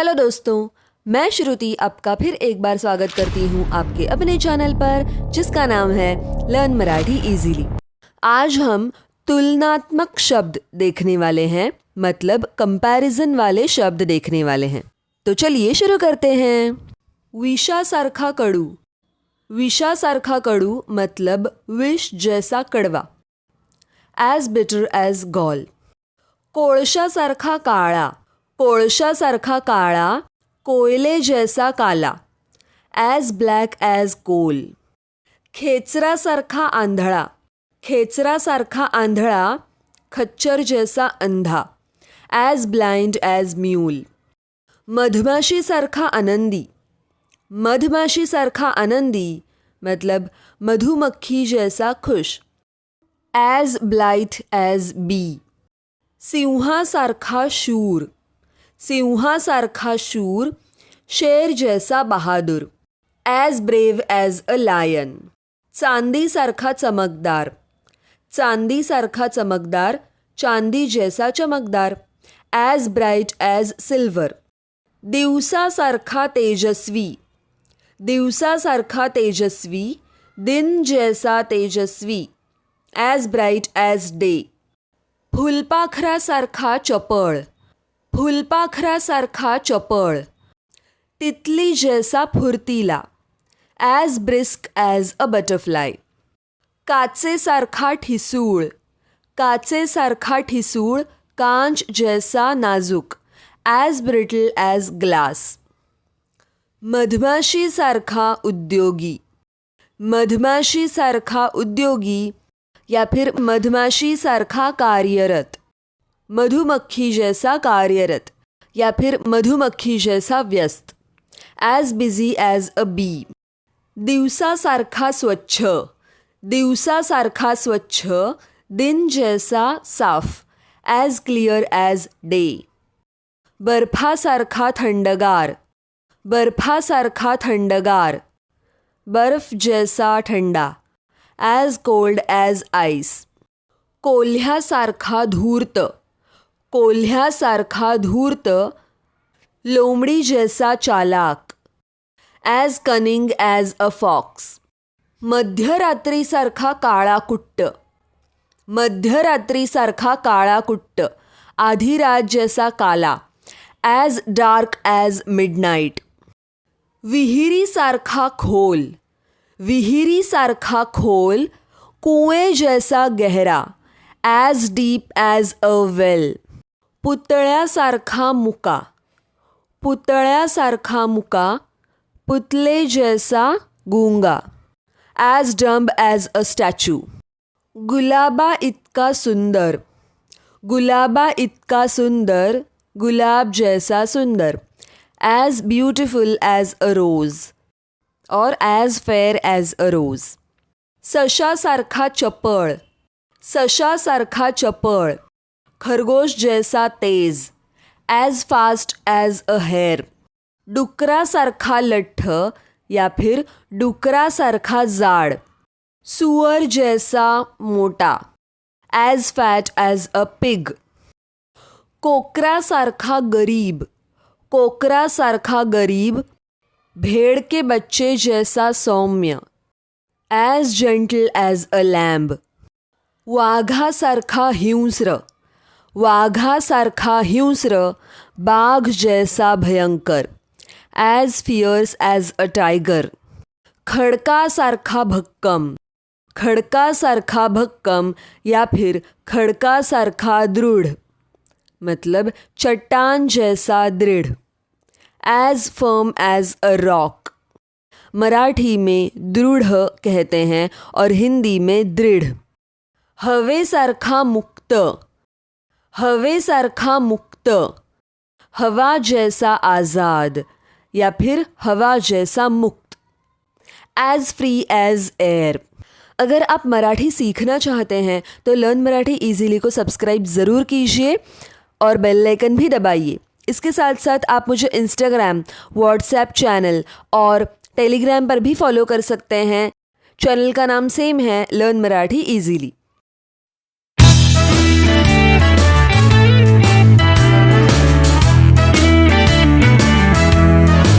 Hello दोस्तों, मैं श्रुति आपका फिर एक बार स्वागत करती हूँ आपके अपने चैनल पर जिसका नाम है लर्न मराठी इजीली। आज हम तुलनात्मक शब्द देखने वाले हैं, मतलब कंपैरिजन वाले शब्द देखने वाले हैं। तो चलिए शुरू करते हैं। विषासारखा कडू। विषासारखा कडू मतलब विष जैसा कड़वा। एज बिटर एज गॉल। कोळशासारखा काळा। कोळशासारखा काळा, कोयले जैसा काला। As black as coal. खेचरासारखा आंधळा। खेचरासारखा आंधळा, खच्चर जैसा अंधा। As blind as mule. मधमाशीसारखा आनंदी। मधमाशीसारखा आनंदी मतलब मधुमक्खी जैसा खुश। As blithe as bee. सिंहासारखा शूर। सिंहासारखा शूर, शेर जैसा बहादुर। As brave as a lion. चांदीसारखा चमकदार। चांदीसारखा चमकदार, चांदी जैसा चमकदार। As bright as silver. दिवसासारखा तेजस्वी। दिवसासारखा तेजस्वी, दिन जैसा तेजस्वी। As bright as day. फुलपाखरासारखा चपळ। फुलपाखरासारखा चपळ, तितली जैसा फुर्तीला। As brisk as a butterfly. काचेसारखा ठिसूळ। काचेसारखा ठिसूळ, कांच जैसा नाजुक। As brittle as glass. मधमाशीसारखा उद्योगी। मधमाशीसारखा उद्योगी या फिर मधमाशीसारखा कार्यरत। मधुमक्खी जैसा कार्यरत या फिर मधुमक्खी जैसा व्यस्त। As busy as a bee. दिवसासारखा स्वच्छ। दिवसासारखा स्वच्छ, दिन जैसा साफ। As clear as day. बर्फासारखा थंडगार। बर्फासारखा थंडगार, बर्फ जैसा ठंडा। As cold as ice. कोल्ह्यासारखा धूर्त। कोल्ह्यासारखा धूर्त, लोमड़ी जैसा चालाक। एज कनिंग एज अ फॉक्स। मध्यरात्रीसारखा काळा कुट्ट। मध्यरात्रीसारखा काळा कुट्ट, आधी रात जैसा काला। As dark as midnight. विहिरीसारखा खोल। विहिरीसारखा खोल, कुएं जैसा गहरा। As deep as a well. पुतळ्यासारखा मुका। पुतळ्यासारखा मुका, पुतले जैसा गूंगा। As dumb as a statue. गुलाबा इतका सुंदर। गुलाबा इतका सुंदर, गुलाब जैसा सुंदर। As beautiful as a rose और as fair as a rose. सशासारखा चपळ। सशासारखा चपळ, खरगोश जैसा तेज। As fast as a hare. डुकरासारखा लठ्ठ या फिर डुकरासारखा जाड। सुअर जैसा मोटा। As fat as a pig. कोकरासारखा गरीब। कोकरासारखा गरीब, भेड़ के बच्चे जैसा सौम्य। As gentle as a lamb. वाघासारखा हिंस्र। वाघासारखा हिंस्र, बाघ जैसा भयंकर। As fierce as a tiger. खडकासारखा भक्कम। खडकासारखा भक्कम या फिर खडकासारखा दृढ़, मतलब चट्टान जैसा दृढ़। As firm as a rock. Marathi में दृढ़ कहते हैं और हिंदी में दृढ़। हवेसारखा मुक्त। हवेसारखा मुक्त, हवा जैसा आज़ाद या फिर हवा जैसा मुक्त। As free as air. अगर आप मराठी सीखना चाहते हैं तो लर्न मराठी इजीली को सब्सक्राइब ज़रूर कीजिए और बेल आइकन भी दबाइए। इसके साथ साथ आप मुझे इंस्टाग्राम, व्हाट्सएप चैनल और टेलीग्राम पर भी फॉलो कर सकते हैं। चैनल का नाम सेम है, लर्न मराठी इजीली।